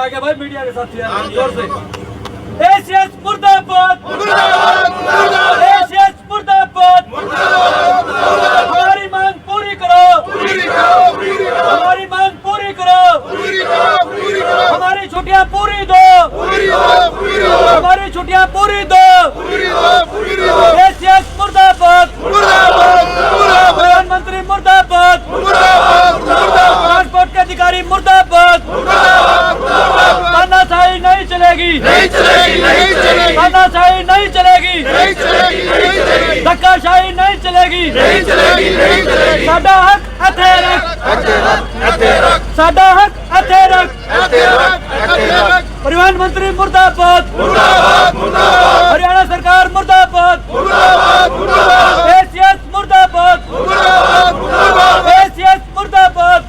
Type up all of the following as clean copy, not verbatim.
आगे भाई मीडिया के साथ जोर से एसीएस मुर्दाबाद, एसीएस मुर्दाबाद, हमारी मांग पूरी करो, हमारी मांग पूरी करो, हमारी छुट्टियां पूरी दो, हमारी छुट्टियां पूरी दो, एसीएस मुर्दाबाद, प्रधानमंत्री मुर्दाबाद, ट्रांसपोर्ट के अधिकारी मुर्दाबाद, तानाशाही नहीं चलेगी, तानाशाही नहीं चलेगी, धक्काशाही नहीं चलेगी, साडा हक हथे रख, साडा हक हथे रख, परिवहन मंत्री मुर्दाबाद, हरियाणा सरकार मुर्दाबाद, एसीएस मुर्दाबाद, एसीएस मुर्दाबाद।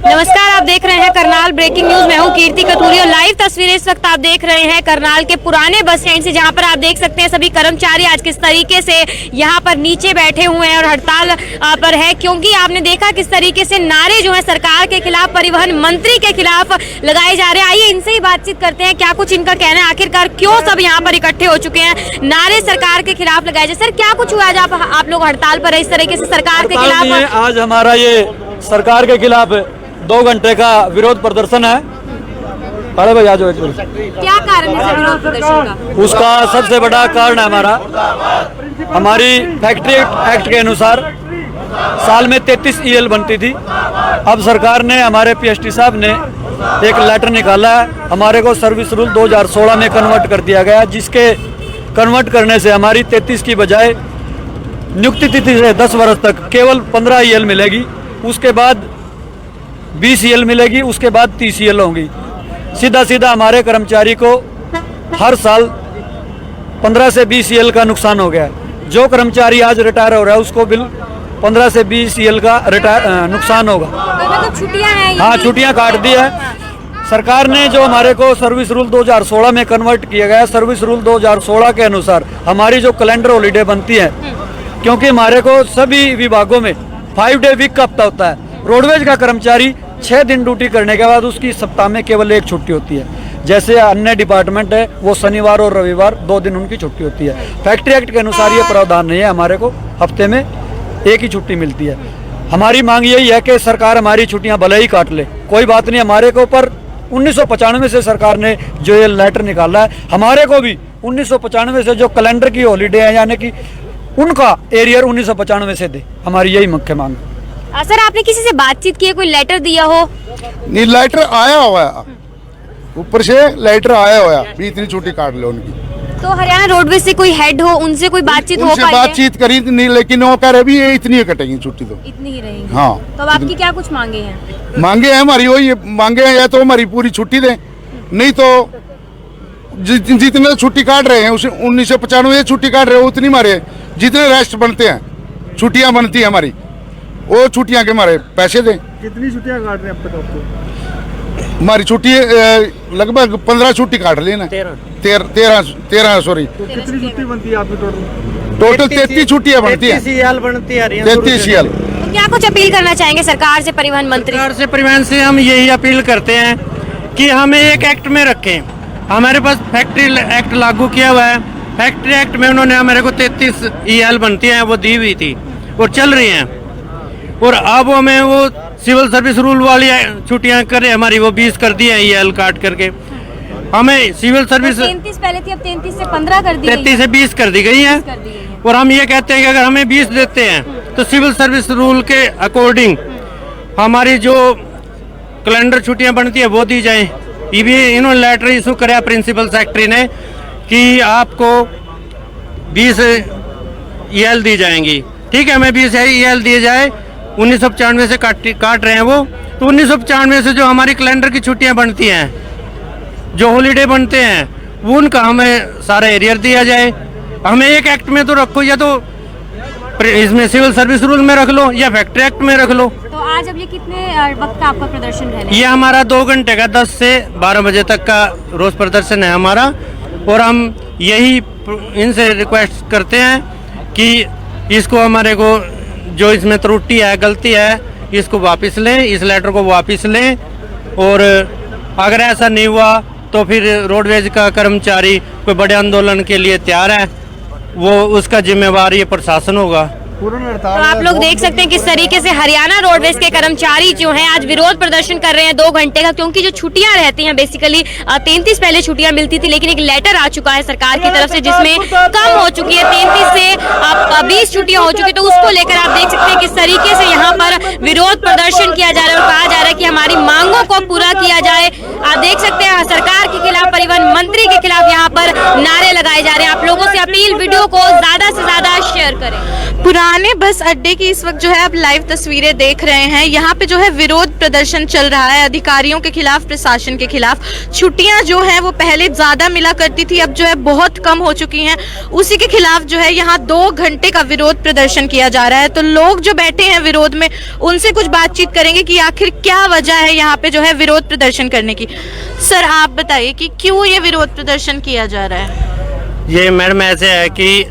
नमस्कार, आप देख रहे हैं करनाल ब्रेकिंग न्यूज। मैं हूं कीर्ति कतूरी और लाइव तस्वीरें इस वक्त आप देख रहे हैं करनाल के पुराने बस स्टैंड से, जहां पर आप देख सकते हैं सभी कर्मचारी आज किस तरीके से यहां पर नीचे बैठे हुए हैं और हड़ताल पर है, क्योंकि आपने देखा किस तरीके से नारे जो है सरकार के खिलाफ, परिवहन मंत्री के खिलाफ लगाए जा रहे हैं। आइए इनसे ही बातचीत करते हैं, क्या कुछ इनका कहना है, आखिरकार क्यों सब यहाँ पर इकट्ठे हो चुके हैं, नारे सरकार के खिलाफ लगाए जाए। सर, क्या कुछ हुआ आज आप लोग हड़ताल पर है इस तरीके से सरकार के खिलाफ? आज हमारा ये सरकार के खिलाफ 2 घंटे का विरोध प्रदर्शन है। अरे भाई आ जाओ। क्या कारण है विरोध प्रदर्शन का? उसका सबसे बड़ा कारण है हमारी फैक्ट्री एक्ट के अनुसार साल में 33 ईएल बनती थी। अब सरकार ने, हमारे पीएसटी साहब ने एक लेटर निकाला है, हमारे को सर्विस रूल 2016 में कन्वर्ट कर दिया गया, जिसके कन्वर्ट करने से हमारी 33 की बजाय नियुक्ति तिथि से 10 वर्ष तक केवल 15 ईएल मिलेगी, उसके बाद 20 ईएल मिलेगी, उसके बाद 30 ईएल होंगी। सीधा सीधा हमारे कर्मचारी को हर साल 15 से 20 ईएल का नुकसान हो गया है। जो कर्मचारी आज रिटायर हो रहा है उसको बिल 15 से 20 ईएल का नुकसान होगा। मतलब छुट्टियां हैं? हाँ, छुट्टियां काट दी है सरकार ने। जो हमारे को सर्विस रूल 2016 में कन्वर्ट किया गया, सर्विस रूल 2016 के अनुसार हमारी जो कैलेंडर हॉलीडे बनती है, क्योंकि हमारे को सभी विभागों में 5 डे वीक का हफ्ता होता है। रोडवेज का कर्मचारी 6 दिन ड्यूटी करने के बाद उसकी सप्ताह में केवल 1 छुट्टी होती है। जैसे अन्य डिपार्टमेंट है वो शनिवार और रविवार 2 दिन उनकी छुट्टी होती है। फैक्ट्री एक्ट के अनुसार ये प्रावधान नहीं है, हमारे को हफ्ते में 1 ही छुट्टी मिलती है। हमारी मांग यही है कि सरकार हमारी छुट्टियां भले ही काट ले, कोई बात नहीं। हमारे को पर 1995 से सरकार ने जो ये लेटर निकाला है, हमारे को भी 1995 से जो कैलेंडर की हॉलीडे है, यानी कि उनका एरियर 1995 से दे, हमारी यही मुख्य मांग। सर, आपने किसी से बातचीत की है, कोई लेटर दिया हो? नहीं, लेटर आया हुआ है, ऊपर से लेटर आया हुआ है भी इतनी छुट्टी काट लो उनकी। तो हरियाणा रोडवेज से कोई हेड हो, उनसे कोई बातचीत हो पाई? उनसे बातचीत करी नहीं, लेकिन वो कह रहे भी ये इतनी कटेगी छुट्टी, तो इतनी ही रहेगी। हाँ, तो अब आपकी क्या कुछ मांगे हैं? मांगे हैं हमारी वही मांगे हैं, या तो हमारी पूरी छुट्टी दें, नहीं तो जितने छुट्टी काट रहे हैं उसे 1995 छुट्टी काट रहे हो उतनी हमारे जितने रेस्ट बनते हैं, छुट्टियां बनती है हमारी, वो छुट्टियां के हमारे पैसे दें। कितनी छुट्टियां काट रहे हैं अब तक आपको? हमारी छुट्टी लगभग 15 छुट्टी काट ली ना, 13 सॉरी। तो कितनी छुट्टी बनती है आपकी टोटल? 33 छुट्टियां बनती है, 33 ईएल। तो क्या कुछ अपील करना चाहेंगे सरकार से, परिवहन मंत्री? सरकार से, परिवहन से हम यही अपील करते हैं कि हमें एक एक्ट में रखें। हमारे पास फैक्ट्री एक्ट लागू किया हुआ है, फैक्ट्री एक्ट में उन्होंने हमारे को 33 ईएल बनती हैं, वो दी हुई थी और चल रही हैं, और अब हमें वो सिविल सर्विस रूल वाली छुट्टियां कर रहे, हमारी वो 20 कर दी है ईएल काट करके। हमें सिविल सर्विस 33 पहले थी, अब 33 से 15 कर दी, 33 से 20 कर दी गई है। और हम ये कहते हैं कि अगर हमें 20 देते हैं तो सिविल सर्विस रूल के अकॉर्डिंग हमारी जो कैलेंडर छुट्टियां बनती है वो दी जाए। ये भी इन्होंने लेटर इशू कराया प्रिंसिपल सेक्रेटरी ने कि आपको 20 ईएल दी जाएंगी। ठीक है, हमें 20 ईएल दिए जाए। 1995 से काट रहे हैं वो, तो 1995 से जो हमारी कैलेंडर की छुट्टियां बनती हैं, जो हॉलीडे बनते हैं, वो उनका हमें सारा एरियर दिया जाए। हमें एक एक्ट में तो रखो, या तो इसमें सिविल सर्विस रूल में रख लो या फैक्ट्री एक्ट में रख लो। तो आज अब ये कितने वक्त का आपका प्रदर्शन रहने? ये हमारा 2 घंटे का 10 से 12 बजे तक का रोज प्रदर्शन है हमारा, और हम यही इनसे रिक्वेस्ट करते हैं कि इसको, हमारे को जो इसमें त्रुटि है, गलती है, इसको वापस लें, इस लेटर को वापस लें और अगर ऐसा नहीं हुआ तो फिर रोडवेज का कर्मचारी कोई बड़े आंदोलन के लिए तैयार है, वो उसका जिम्मेवार ये प्रशासन होगा। तो आप लोग देख सकते हैं किस तरीके से हरियाणा रोडवेज के कर्मचारी जो हैं आज विरोध प्रदर्शन कर रहे हैं 2 घंटे का, क्योंकि जो छुट्टियां रहती हैं बेसिकली 33 पहले छुट्टियां मिलती थी, लेकिन एक लेटर आ चुका है सरकार की तरफ से जिसमें कम हो चुकी है, 33 से अब 20 छुट्टियां हो चुकी, तो उसको लेकर आप देख सकते हैं किस तरीके से यहाँ पर विरोध प्रदर्शन किया जा रहा है और कहा जा रहा है कि हमारी मांगों को पूरा किया जाए। आप देख सकते हैं सरकार के खिलाफ, परिवहन मंत्री के खिलाफ यहाँ पर नारे लगाए जा रहे हैं। आप लोगों से अपील, वीडियो को ज्यादा से ज्यादा शेयर करें। पुराने बस अड्डे की इस वक्त जो है आप लाइव तस्वीरें देख रहे हैं। यहाँ पे जो है विरोध प्रदर्शन चल रहा है अधिकारियों के खिलाफ, प्रशासन के खिलाफ। छुट्टियां जो है वो पहले ज्यादा मिला करती थी, अब जो है बहुत कम हो चुकी हैं। उसी के खिलाफ जो है यहाँ 2 घंटे का विरोध प्रदर्शन किया जा रहा है। तो लोग जो बैठे हैं विरोध में, उनसे कुछ बातचीत करेंगे कि आखिर क्या वजह है यहाँ पे जो है विरोध प्रदर्शन करने की। सर आप बताइए कि क्यों ये विरोध प्रदर्शन किया जा रहा है? ये मैडम ऐसे है कि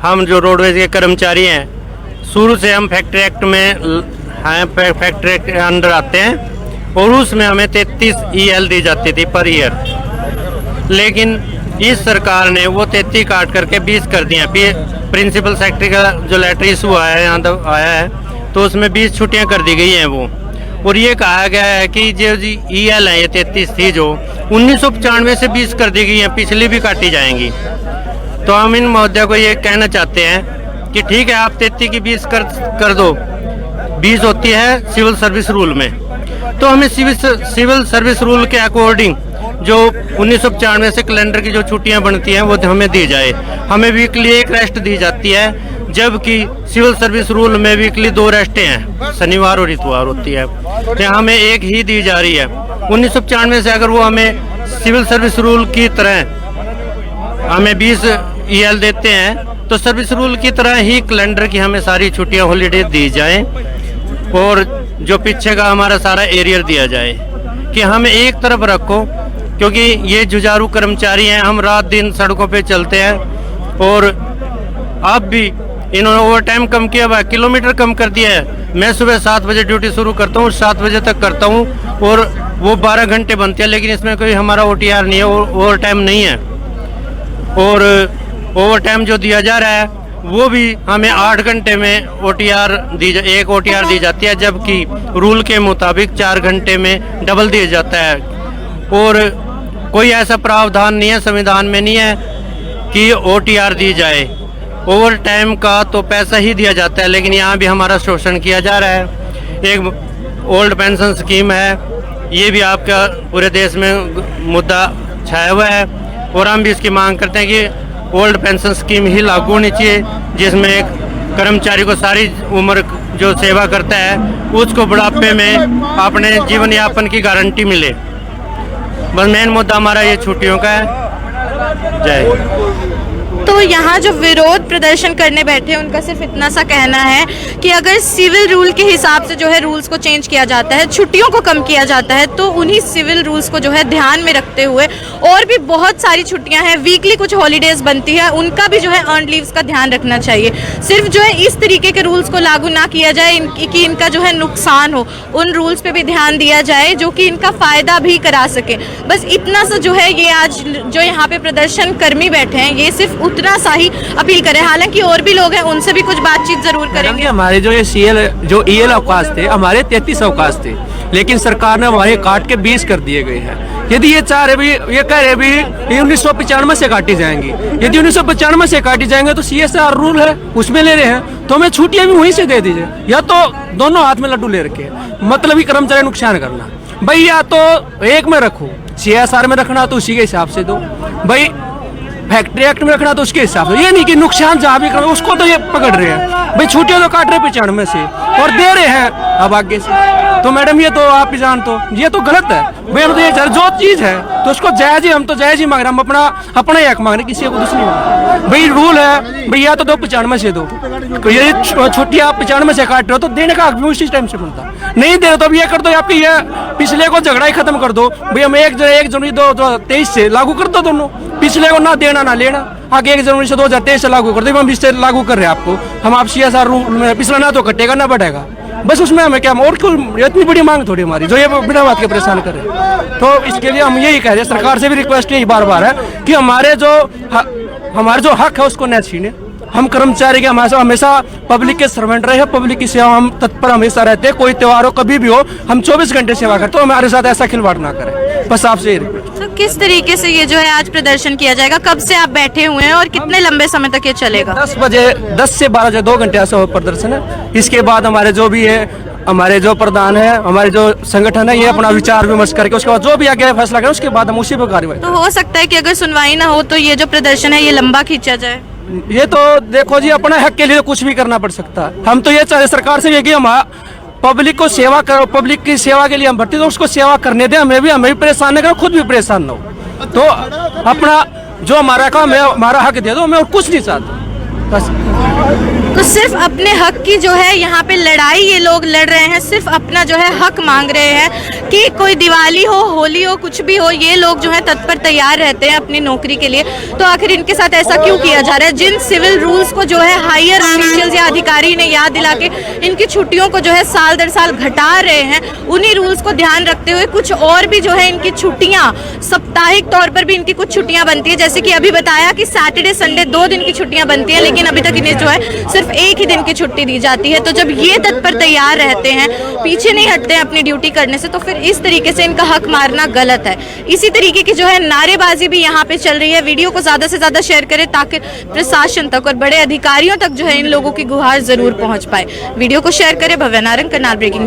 हम जो रोडवेज के कर्मचारी हैं, शुरू से हम फैक्ट्री एक्ट में हैं, फैक्ट्री एक्ट के अंडर आते हैं और उसमें हमें 33 EL दी जाती थी पर ईयर, लेकिन इस सरकार ने वो 33 काट करके 20 कर दिया। प्रिंसिपल सेक्रेटरी का जो लेटर इशू आया है, यहाँ तक आया है, तो उसमें 20 छुट्टियाँ कर दी गई हैं वो। और ये कहा गया है कि जो जी EL है, ये 33 थी जो 1995 से 20 कर दी गई हैं, पिछली भी काटी जाएंगी। तो हम इन महोदय को ये कहना चाहते हैं कि ठीक है, आप 33 की 20 कर दो, 20 होती है सिविल सर्विस रूल में, तो हमें सिविल सर्विस रूल के अकॉर्डिंग जो 1995 से कैलेंडर की जो छुट्टियां बनती हैं वो हमें दी जाए। हमें वीकली 1 रेस्ट दी जाती है, जबकि सिविल सर्विस रूल में वीकली 2 रेस्टें हैं, शनिवार और इतवार होती है, तो हमें 1 ही दी जा रही है। 1995 से अगर वो हमें सिविल सर्विस रूल की तरह हमें 20 EL देते हैं, तो सर्विस रूल की तरह ही कैलेंडर की हमें सारी छुट्टियां हॉलीडे दी जाएं और जो पीछे का हमारा सारा एरियर दिया जाए कि हमें एक तरफ रखो, क्योंकि ये जुझारू कर्मचारी हैं, हम रात दिन सड़कों पे चलते हैं। और अब भी इन्होंने ओवर टाइम कम किया हुआ है, किलोमीटर कम कर दिया है। मैं सुबह 7 बजे ड्यूटी शुरू करता हूँ, 7 बजे तक करता हूँ और वो 12 घंटे बनती है, लेकिन इसमें कोई हमारा OTR नहीं है, ओवर टाइम नहीं है। और ओवर टाइम जो दिया जा रहा है वो भी हमें 8 घंटे में एक OTR दी जाती है, जबकि रूल के मुताबिक 4 घंटे में डबल दिया जाता है। और कोई ऐसा प्रावधान नहीं है, संविधान में नहीं है कि OTR दी जाए। ओवर टाइम का तो पैसा ही दिया जाता है, लेकिन यहाँ भी हमारा शोषण किया जा रहा है। एक ओल्ड पेंशन स्कीम है, ये भी आपका पूरे देश में मुद्दा छाया हुआ है और हम भी इसकी मांग करते हैं कि ओल्ड पेंशन स्कीम ही लागू होनी चाहिए, जिसमें एक कर्मचारी को सारी उम्र जो सेवा करता है उसको बुढ़ापे में अपने जीवन यापन की गारंटी मिले। बस मेन मुद्दा हमारा ये छुट्टियों का है। जय। तो यहाँ जो विरोध प्रदर्शन करने बैठे हैं उनका सिर्फ इतना सा कहना है कि अगर सिविल रूल के हिसाब से जो है रूल्स को चेंज किया जाता है, छुट्टियों को कम किया जाता है, तो उन्हीं सिविल रूल्स को जो है ध्यान में रखते हुए और भी बहुत सारी छुट्टियां हैं, वीकली कुछ हॉलीडेज बनती है, उनका भी जो है अर्न लीव्स का ध्यान रखना चाहिए। सिर्फ जो है इस तरीके के रूल्स को लागू ना किया जाए कि इनका जो है नुकसान हो, उन रूल्स पे भी ध्यान दिया जाए जो कि इनका फायदा भी करा सके। बस इतना सा जो है ये आज जो यहाँ पे प्रदर्शन कर्मी बैठे हैं ये सिर्फ उतना सा ही अपील करें। हालांकि और भी लोग हैं, उनसे भी कुछ बातचीत जरूर करेंगे। हमारे जो ये EL अवकाश थे, हमारे 33 अवकाश थे, लेकिन सरकार ने हमारे काट के 20 कर दिए गए हैं। यदि ये चाह रहे भी, ये कह रहे भी 1995 से काटी जाएंगी, यदि 1995 से काटी जाएंगे तो CSR रूल है उसमें ले रहे हैं, तो हमें छुट्टियां भी वहीं से दे दीजिए। या तो दोनों हाथ में लड्डू ले रखे, मतलब ही कर्मचारी नुकसान करना भाई, या तो एक में रखो, CSR में रखना तो उसी के हिसाब से दो भाई, फैक्ट्री एक्ट में रखना तो उसके हिसाब से। ये नहीं कि नुकसान जहाँ भी करना उसको तो ये पकड़ रहे हैं भाई, छुट्टियां तो काट रहे 95 से और दे रहे हैं अब आगे से। तो मैडम ये तो आप ही जान, तो ये तो गलत है भाई। हम तो ये जो चीज है तो उसको जायज ही, हम तो जायज ही मांग रहे हैं, हम अपना ही हक मांग रहे हैं, किसी को कुछ नहीं भाई। रूल है भैया तो 95 से दो, ये छुट्टियां आप 95 से काट रहे हो तो देने का हक भी उसी टाइम से बनता। नहीं दे रहे तो अब ये कर दो, आपकी ये पिछले को झगड़ा ही खत्म कर दो भाई। हम 1 जनवरी 2023 से लागू कर दो दोनों, पिछले को ना देना ना लेना, आगे 1 जनवरी से 2023 से लागू कर दो। हम इससे लागू कर रहे हैं आपको, हम आप CSR रूल में पिछला ना तो कटेगा ना बढ़ेगा, बस उसमें हमें क्या, और कोई इतनी बड़ी मांग थोड़ी हमारी जो ये बिना बात के परेशान करे। तो इसके लिए हम यही कह रहे हैं, सरकार से भी रिक्वेस्ट यही बार बार है कि हमारे जो हक है उसको न छीने। हम कर्मचारी के हमेशा पब्लिक के सर्वेंट रहे हैं, पब्लिक की सेवा हम तत्पर हमेशा रहते हैं। कोई त्योहार हो कभी भी हो, हम 24 घंटे सेवा करते, तो हमारे साथ ऐसा खिलवाड़ ना करें, बस आपसे यही रिक्वेस्ट। तो किस तरीके से ये जो है आज प्रदर्शन किया जाएगा, कब से आप बैठे हुए हैं और कितने लंबे समय तक ये चलेगा? 10 बजे 10 से 12 बजे 2 घंटे ऐसा प्रदर्शन है। इसके बाद हमारे जो भी है, हमारे जो प्रधान है, हमारे जो संगठन है, ये अपना विचार विमर्श करके उसके बाद जो भी आगे फैसला करें उसके बाद हम उसी पर कार्रवाई। तो हो सकता है कि अगर सुनवाई ना हो तो ये जो प्रदर्शन है ये लंबा खींचा जाए। ये तो देखो जी, अपने हक के लिए कुछ भी करना पड़ सकता है। हम तो ये चाहे सरकार से ये कि हम पब्लिक को सेवा करो, पब्लिक की सेवा के लिए हम भर्ती, तो उसको सेवा करने दें। हमें भी परेशान न करो, खुद भी परेशान न हो। तो अपना जो हमारा काम है, हमारा हक दे दो, मैं और कुछ नहीं चाहता बस। तो सिर्फ अपने हक की जो है यहाँ पे लड़ाई ये लोग लड़ रहे हैं, सिर्फ अपना जो है हक मांग रहे हैं कि कोई दिवाली हो, होली हो, कुछ भी हो, ये लोग जो है तत्पर तैयार रहते हैं अपनी नौकरी के लिए। तो आखिर इनके साथ ऐसा क्यों किया जा रहा है? जिन सिविल रूल्स को जो है हायर ऑफिशियल्स या अधिकारी ने याद दिला के इनकी छुट्टियों को जो है साल दर साल घटा रहे हैं, उन्हीं रूल्स को ध्यान रखते हुए कुछ और भी जो है इनकी छुट्टियां, साप्ताहिक तौर पर भी इनकी कुछ छुट्टियां बनती है। जैसे कि अभी बताया कि सैटरडे संडे 2 दिन की छुट्टियां बनती है, लेकिन अभी तक इन्हें जो है सिर्फ 1 ही दिन की छुट्टी दी जाती है। तो जब ये तत्पर तैयार रहते हैं, पीछे नहीं हटते हैं अपनी ड्यूटी करने से, तो फिर इस तरीके से इनका हक मारना गलत है। इसी तरीके की जो है नारेबाजी भी यहाँ पे चल रही है। वीडियो को ज्यादा से ज्यादा शेयर करें ताकि प्रशासन तक और बड़े अधिकारियों तक जो है इन लोगों की गुहार जरूर पहुंच पाए। वीडियो को शेयर करें। भव्या नारंग, करनाल ब्रेकिंग।